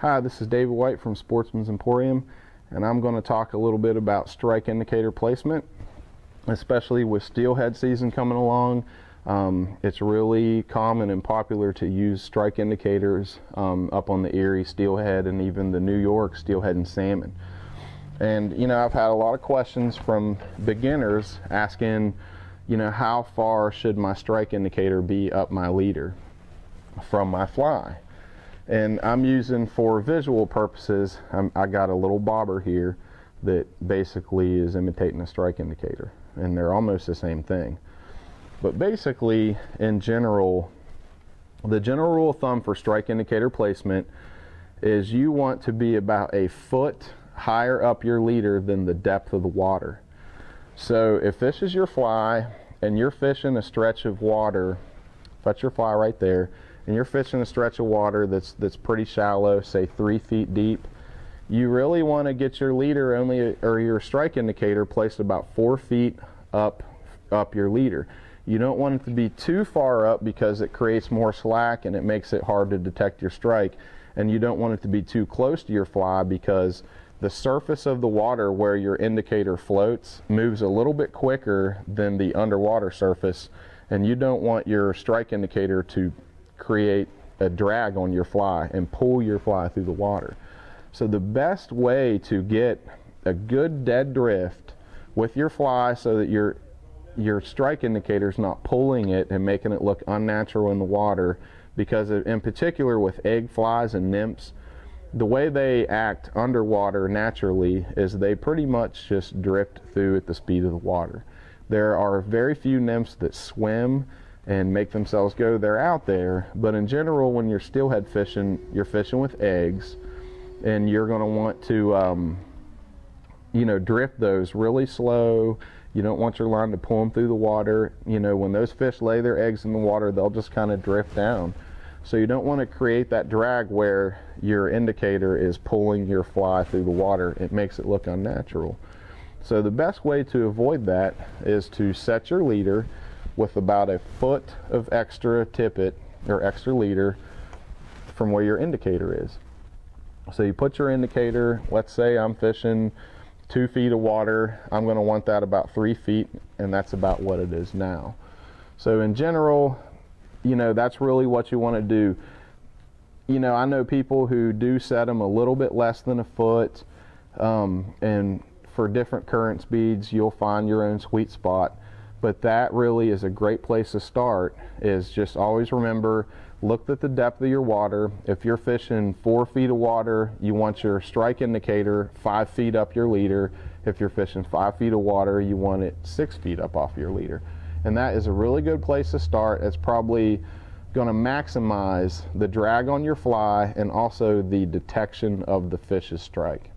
Hi, this is David White from Sportsman's Emporium, and I'm going to talk a little bit about strike indicator placement, especially with steelhead season coming along. It's really common and popular to use strike indicators up on the Erie steelhead and even the New York steelhead and salmon. And I've had a lot of questions from beginners asking, how far should my strike indicator be up my leader from my fly? And I'm using, for visual purposes, I got a little bobber here that basically is imitating a strike indicator, and they're almost the same thing. But basically, in general, the general rule of thumb for strike indicator placement is you want to be about a foot higher up your leader than the depth of the water. So if this is your fly and you're fishing a stretch of water, that's your fly right there, and you're fishing a stretch of water that's pretty shallow, say 3 feet deep, you really want to get your leader or your strike indicator placed about 4 feet up your leader. You don't want it to be too far up because it creates more slack and it makes it hard to detect your strike, and you don't want it to be too close to your fly because the surface of the water where your indicator floats moves a little bit quicker than the underwater surface, and you don't want your strike indicator to create a drag on your fly and pull your fly through the water. So the best way to get a good dead drift with your fly so that your strike indicator is not pulling it and making it look unnatural in the water, because in particular with egg flies and nymphs, the way they act underwater naturally is they pretty much just drift through at the speed of the water. There are very few nymphs that swim and make themselves go. They're out there, but in general, when you're steelhead fishing, you're fishing with eggs, and you're going to want to drift those really slow. You don't want your line to pull them through the water. When those fish lay their eggs in the water, they'll just kind of drift down. So you don't want to create that drag where your indicator is pulling your fly through the water. It makes it look unnatural. So the best way to avoid that is to set your leader with about a foot of extra tippet or extra leader from where your indicator is. So you put your indicator, let's say I'm fishing 2 feet of water, I'm going to want that about 3 feet, and that's about what it is now. So in general, that's really what you want to do. I know people who do set them a little bit less than a foot, and for different current speeds, you'll find your own sweet spot. But that really is a great place to start, is just always remember, look at the depth of your water. If you're fishing 4 feet of water, you want your strike indicator 5 feet up your leader. If you're fishing 5 feet of water, you want it 6 feet up off your leader. And that is a really good place to start. It's probably going to maximize the drag on your fly and also the detection of the fish's strike.